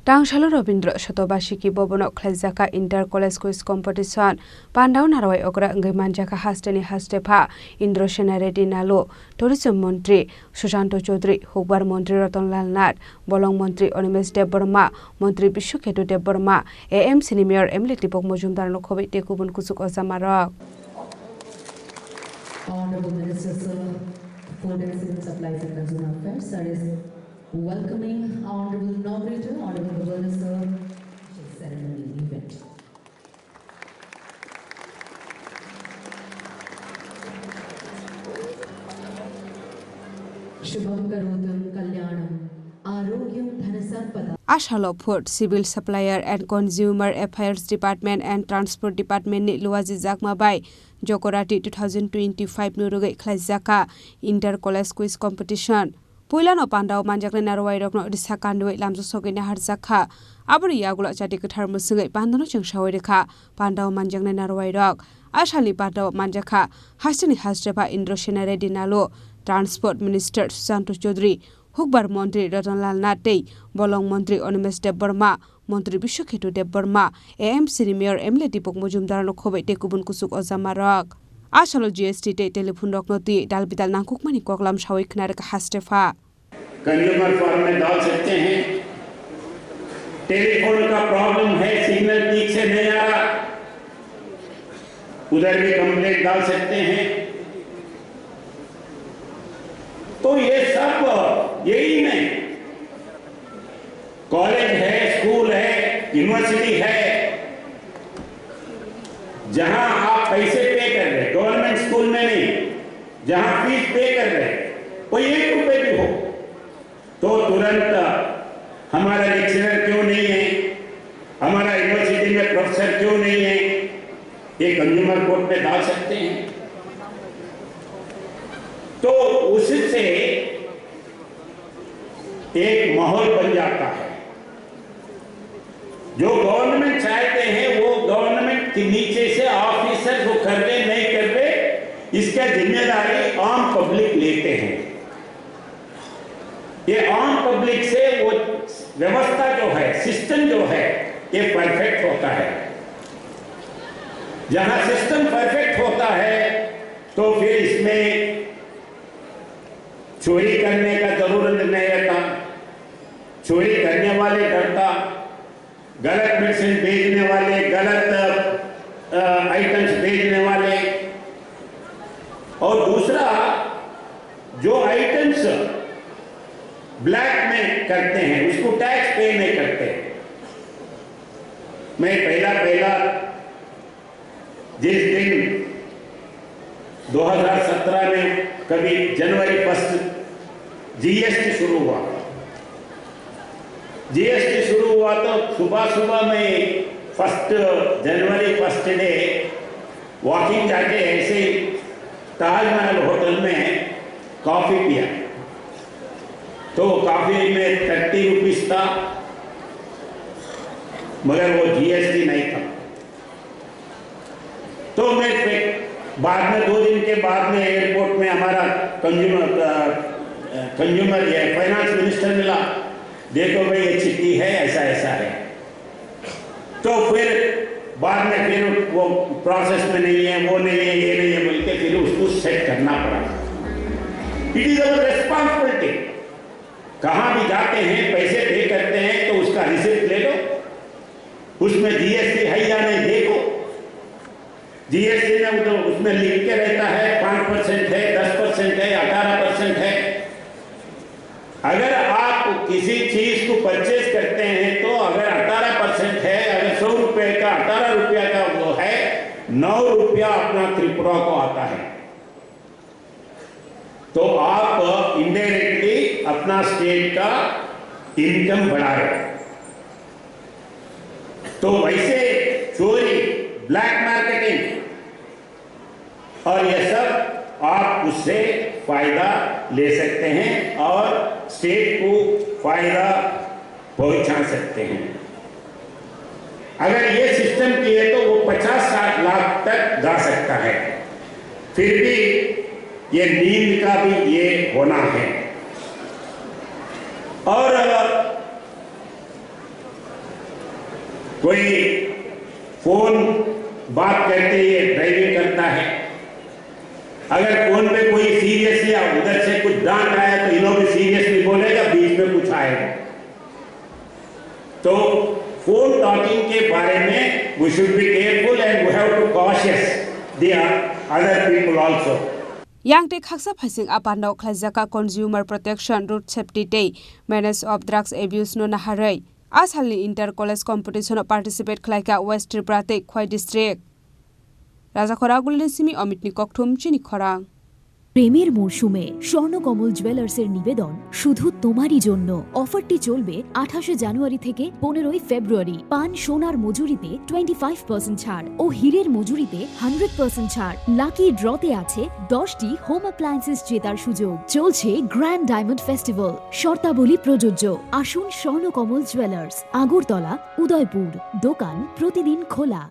Tangsalo Rabindra Satabarshiki Bhavan Khlaijkha Inter College Quiz Competition Pandau Narawai Okra Ngimanjaka Hasteni Hastepa Indro Shenaredi Nalo Tourism Montri Sushanto Chaudhary Hubbar Montri Ratanlal Nath Bolong Montri Onimes Deborma Montri Bishuketu Deborma AM Senior Emily Tipok Mojumdar Nokhobi Tekubun Kusuk Ozamarak Honorable Minister Sir, Food and Civil Supplies and Consumer Affairs, that is welcoming Honorable Inaugurator, Honorable Bhavan Sir, ceremony event. Shubham Karotam Kalyanam Arogyam Dhanasampada. Ashalo Port Civil Supplier and Consumer Affairs Department and Transport Department ni Luazi Zakma Bai Jokorati 2025 Nurugai Khlaijkha Inter College Quiz Competition Puilano Pandau Manjakne Narwai Rokno Disakandoi Lamso Sogina Harjakha Abri Yagula Chati Katar Musugai Pandano Chengshawirika Pandau Manjakne Narwai Rok Ashali Pandau Manjaka Hasteni Hastrepa Indro Shenaredi Nalo Transport Minister Susanto Chaudhary Hubbar Montri Ratanlal Nath Bolong Montri Onimes Deborma Montri Bishuketu Deborma AM Senior Emily Tipok Mojumdar Nokhobi Tekubun Kusuk Ozamarak Ashalo GST te telephone roknoti dalbital nangkuk mani koklam shawi knar ka hastefa consumer form में डाल सकते हैं। Telephone का problem है, signal ठीक से नहीं आ रहा, उधर भी कंप्लेंट डाल सकते हैं। तो ये सब यही नहीं, कॉलेज है, स्कूल है, यूनिवर्सिटी है, जहां आप पैसे पे कर रहे, गवर्नमेंट स्कूल में नहीं, जहां फीस पे कर रहे, कोई 1 रुपए भी हो तो तुरंत हमारा लेक्चरर क्यों नहीं है, हमारा यूनिवर्सिटी में प्रोफेसर क्यों नहीं है, ये कंज्यूमर कोर्ट में डाल सकते हैं। तो उससे एक माहौल बन जाता है। जो गवर्नमेंट चाहते हैं वो गवर्नमेंट के नीचे से ऑफिसर वो कर रहे नहीं कर रहे, इसका जिम्मेदारी आम पब्लिक लेते हैं। ये आम पब्लिक से वो व्यवस्था जो है, सिस्टम जो है, ये परफेक्ट होता है। जहां सिस्टम परफेक्ट होता है तो फिर इसमें चोरी करने का जरूरत नहीं रहता, चोरी करने वाले डरता, गलत मेडिसिन भेजने वाले, गलत आइटम्स भेजने वाले, और दूसरा जो आइटम्स ब्लैक में करते हैं उसको टैक्स पे नहीं करते। मैं पहला जिस दिन 2017 में कभी जनवरी 1 जीएसटी शुरू हुआ, जीएसटी शुरू हुआ तो सुबह में 1 जनवरी 1 डे वॉकिंग जाके ऐसे ताजमहल होटल में कॉफी पिया, तो कॉफी में 30 रुपीस था, मगर वो जीएसटी नहीं था। तो मैं बाद में 2 दिन के बाद में एयरपोर्ट में हमारा कंज्यूमर या फाइनेंस मिनिस्टर मिला, देखो भाई ये चिट्ठी है, ऐसा है। तो फिर बाद में फिर वो प्रोसेस में नहीं है, वो नहीं है, ये नहीं है बोल के फिर उसको सेट करना पड़ा। It is our responsibility. कहाँ भी जाते हैं, पैसे पे करते हैं तो उसका रिसिप्ट ले लो, उसमें जीएसटी है या नहीं देखो। जीएसटी में तो उसमें लिख के रहता है 5% है, 10% है, 18% है। अगर आप किसी चीज को परचेज करते हैं तो अगर 18% है, अगर 100 रुपए का 18 रुपया का वो है, 9 रुपया अपना त्रिपुरा को आता है, तो आप इनडायरेक्टली अपना स्टेट का इनकम बढ़ा रहे। तो वैसे चोरी, ब्लैक मार्केटिंग और ये सब आप उससे फायदा ले सकते हैं और स्टेट को फायदा पहुंचा सकते हैं। अगर ये सिस्टम किए तो वो 50-60 लाख तक जा सकता है। फिर भी ये नींद का भी ये होना है। और कोई फोन बात करते हुए ड्राइविंग करता है, अगर फोन पे कोई सीरियस या उधर से कुछ डांट आया तो इन्हों भी सीरियसली बोलेगा, बीच में कुछ आएगा। तो फोन टॉकिंग के बारे में we should be careful and we have to cautious the other people also. Yang te khaksa phasing apano Khlaijkha Consumer Protection Road Safety Day Menace of Drugs Abuse no naharai asali inter college competition participate Khlaijkha West Tripura te Khoi district Raja Khorang simi Amit ni kokthum Chini Khorang প্রেমের মরশুমে স্বর্ণকমল জুয়েলার্সের নিবেদন শুধু তোমারই জন্য। অফারটি চলবে 28 জানুয়ারি থেকে 15 ফেব্রুয়ারি। পান সোনার মজুরিতে 25% ছাড় ও হীরের মজুরিতে 100% ছাড়। লাকি ড্রতে আছে 10টি হোম অ্যাপ্লায়েন্সেস জেতার সুযোগ। চলছে গ্র্যান্ড ডায়মন্ড ফেস্টিভ্যাল। শর্তাবলী প্রযোজ্য। আসুন স্বর্ণকমল জুয়েলার্স, আগরতলা, উদয়পুর। দোকান প্রতিদিন খোলা।